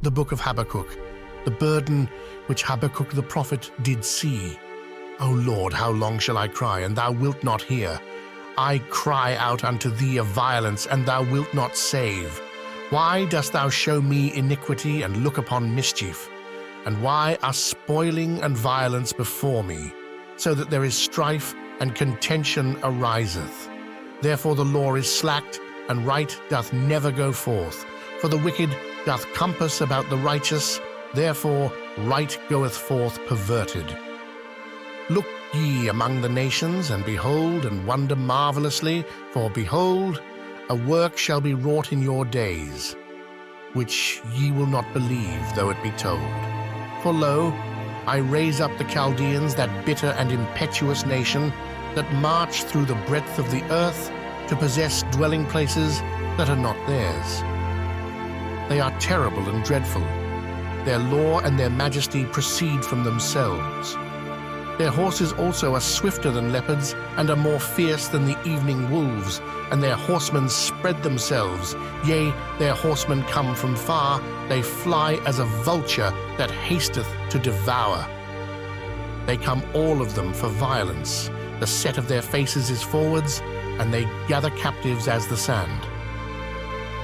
The Book of Habakkuk, the burden which Habakkuk the prophet did see. O Lord, how long shall I cry, and thou wilt not hear? I cry out unto thee of violence, and thou wilt not save. Why dost thou show me iniquity and look upon mischief? And why are spoiling and violence before me, so that there is strife and contention ariseth? Therefore the law is slacked, and right doth never go forth. For the wicked doth compass about the righteous, therefore right goeth forth perverted. Look ye among the nations, and behold, and wonder marvelously, for behold, a work shall be wrought in your days, which ye will not believe, though it be told. For lo, I raise up the Chaldeans, that bitter and impetuous nation, that march through the breadth of the earth, to possess dwelling places that are not theirs. They are terrible and dreadful. Their law and their majesty proceed from themselves. Their horses also are swifter than leopards, and are more fierce than the evening wolves, and their horsemen spread themselves. Yea, their horsemen come from far, they fly as a vulture that hasteth to devour. They come all of them for violence. The set of their faces is forwards, and they gather captives as the sand.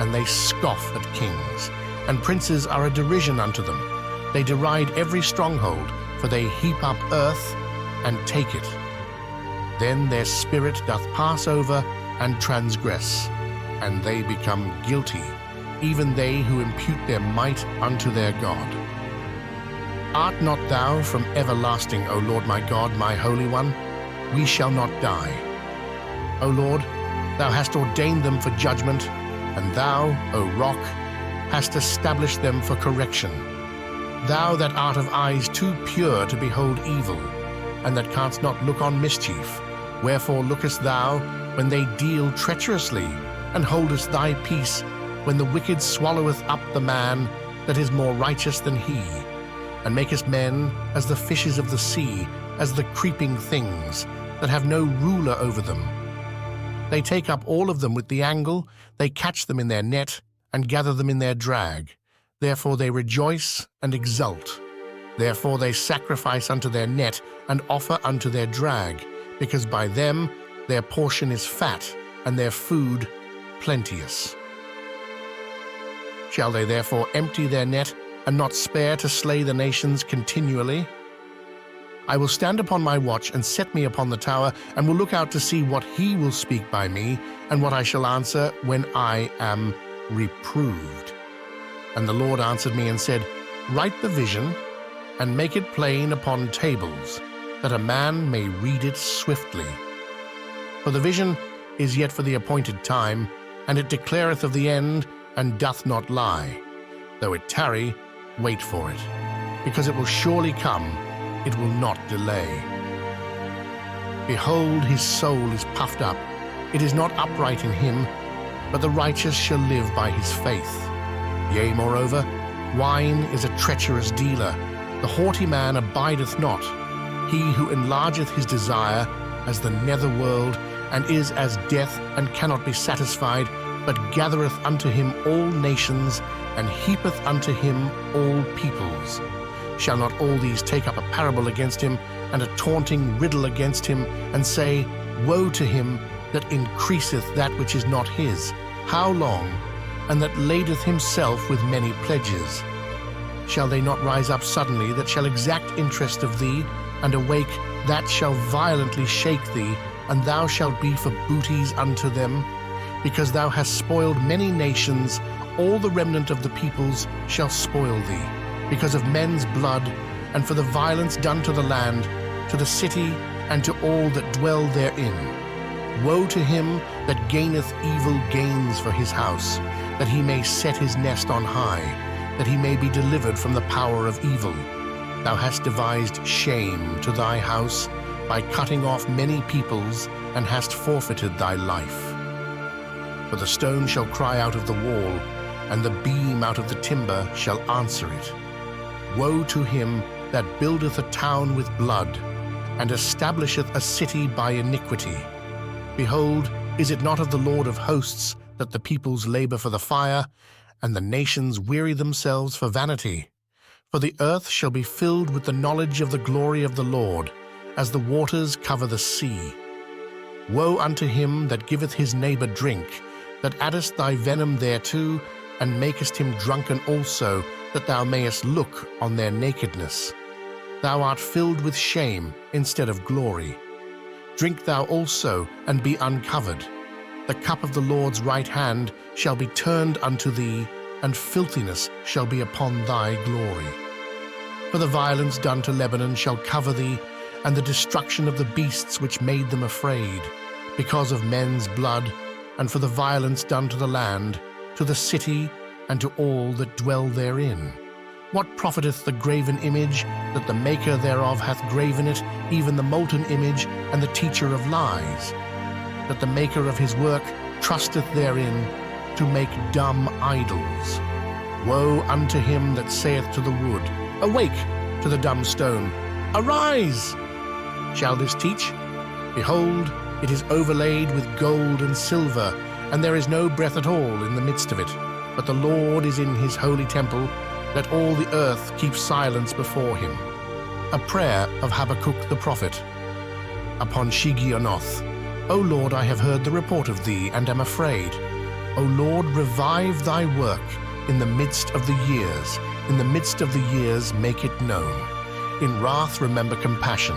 And they scoff at kings, and princes are a derision unto them. They deride every stronghold, for they heap up earth and take it. Then their spirit doth pass over and transgress, and they become guilty, even they who impute their might unto their God. Art not thou from everlasting, O Lord my God, my Holy One? We shall not die. O Lord, thou hast ordained them for judgment, and thou, O Rock, hast established them for correction. Thou that art of eyes too pure to behold evil, and that canst not look on mischief, wherefore lookest thou when they deal treacherously, and holdest thy peace when the wicked swalloweth up the man that is more righteous than he, and makest men as the fishes of the sea, as the creeping things, that have no ruler over them. They take up all of them with the angle, they catch them in their net, and gather them in their drag. Therefore they rejoice and exult. Therefore they sacrifice unto their net, and offer unto their drag, because by them their portion is fat, and their food plenteous. Shall they therefore empty their net, and not spare to slay the nations continually? I will stand upon my watch, and set me upon the tower, and will look out to see what he will speak by me, and what I shall answer when I am reproved. And the Lord answered me and said, Write the vision, and make it plain upon tables, that a man may read it swiftly. For the vision is yet for the appointed time, and it declareth of the end, and doth not lie. Though it tarry, wait for it, because it will surely come, it will not delay. Behold, his soul is puffed up, it is not upright in him, but the righteous shall live by his faith. Yea, moreover, wine is a treacherous dealer, the haughty man abideth not. He who enlargeth his desire as the nether world, and is as death, and cannot be satisfied, but gathereth unto him all nations, and heapeth unto him all peoples. Shall not all these take up a parable against him, and a taunting riddle against him, and say, Woe to him that increaseth that which is not his? How long? And that ladeth himself with many pledges. Shall they not rise up suddenly that shall exact interest of thee, and awake that shall violently shake thee, and thou shalt be for booties unto them? Because thou hast spoiled many nations, all the remnant of the peoples shall spoil thee, because of men's blood, and for the violence done to the land, to the city, and to all that dwell therein. Woe to him that gaineth evil gains for his house, that he may set his nest on high, that he may be delivered from the power of evil. Thou hast devised shame to thy house by cutting off many peoples, and hast forfeited thy life. For the stone shall cry out of the wall, and the beam out of the timber shall answer it. Woe to him that buildeth a town with blood, and establisheth a city by iniquity. Behold, is it not of the Lord of hosts that the peoples labor for the fire, and the nations weary themselves for vanity. For the earth shall be filled with the knowledge of the glory of the Lord, as the waters cover the sea. Woe unto him that giveth his neighbor drink, that addest thy venom thereto, and makest him drunken also, that thou mayest look on their nakedness. Thou art filled with shame instead of glory. Drink thou also, and be uncovered. The cup of the Lord's right hand shall be turned unto thee, and filthiness shall be upon thy glory. For the violence done to Lebanon shall cover thee, and the destruction of the beasts which made them afraid, because of men's blood, and for the violence done to the land, to the city, and to all that dwell therein. What profiteth the graven image, that the maker thereof hath graven it, even the molten image, and the teacher of lies? That the maker of his work trusteth therein, to make dumb idols. Woe unto him that saith to the wood, Awake! To the dumb stone, Arise! Shall this teach? Behold, it is overlaid with gold and silver, and there is no breath at all in the midst of it. But the Lord is in his holy temple, let all the earth keep silence before him. A prayer of Habakkuk the prophet. Upon Shigionoth, O Lord, I have heard the report of thee, and am afraid. O Lord, revive thy work in the midst of the years. In the midst of the years make it known. In wrath remember compassion.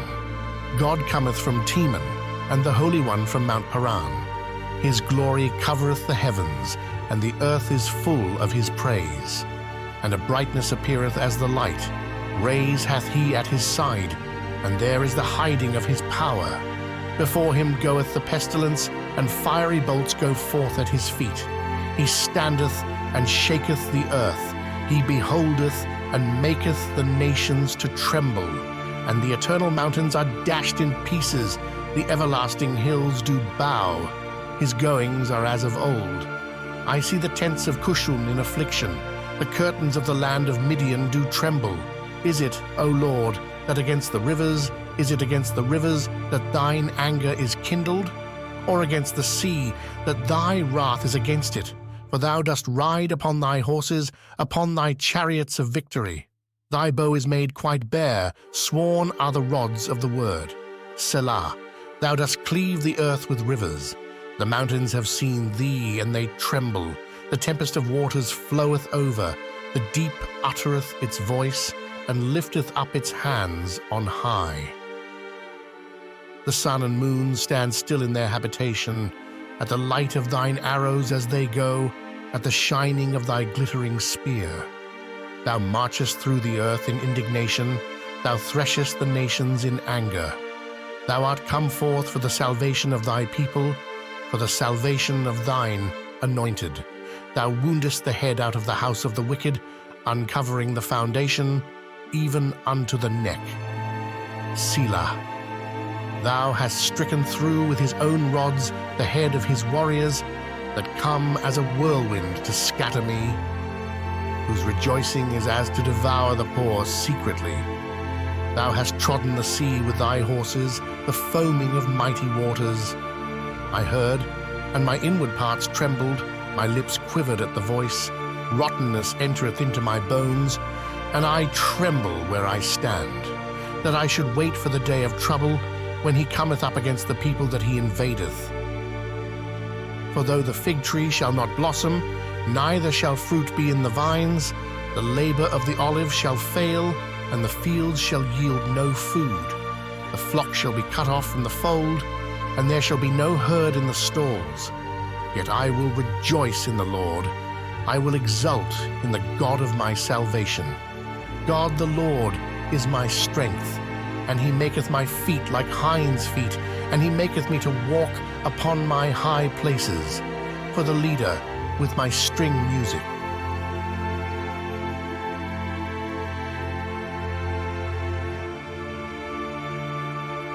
God cometh from Teman, and the Holy One from Mount Paran. His glory covereth the heavens, and the earth is full of his praise. And a brightness appeareth as the light. Rays hath he at his side, and there is the hiding of his power. Before him goeth the pestilence, and fiery bolts go forth at his feet. He standeth and shaketh the earth. He beholdeth and maketh the nations to tremble. And the eternal mountains are dashed in pieces. The everlasting hills do bow. His goings are as of old. I see the tents of Cushun in affliction. The curtains of the land of Midian do tremble. Is it, O Lord, that against the rivers, is it against the rivers that thine anger is kindled? Or against the sea, that thy wrath is against it? For thou dost ride upon thy horses, upon thy chariots of victory. Thy bow is made quite bare, sworn are the rods of the word. Selah, thou dost cleave the earth with rivers. The mountains have seen thee, and they tremble. The tempest of waters floweth over. The deep uttereth its voice, and lifteth up its hands on high. The sun and moon stand still in their habitation, at the light of thine arrows as they go, at the shining of thy glittering spear. Thou marchest through the earth in indignation, thou threshest the nations in anger. Thou art come forth for the salvation of thy people, for the salvation of thine anointed. Thou woundest the head out of the house of the wicked, uncovering the foundation, even unto the neck. Selah. Thou hast stricken through with his own rods the head of his warriors, that come as a whirlwind to scatter me, whose rejoicing is as to devour the poor secretly. Thou hast trodden the sea with thy horses, the foaming of mighty waters. I heard, and my inward parts trembled, my lips quivered at the voice. Rottenness entereth into my bones, and I tremble where I stand, that I should wait for the day of trouble, when he cometh up against the people that he invadeth. For though the fig tree shall not blossom, neither shall fruit be in the vines, the labor of the olive shall fail, and the fields shall yield no food. The flock shall be cut off from the fold, and there shall be no herd in the stalls. Yet I will rejoice in the Lord. I will exult in the God of my salvation. God the Lord is my strength, and he maketh my feet like hinds' feet, and he maketh me to walk upon my high places, for the leader with my string music.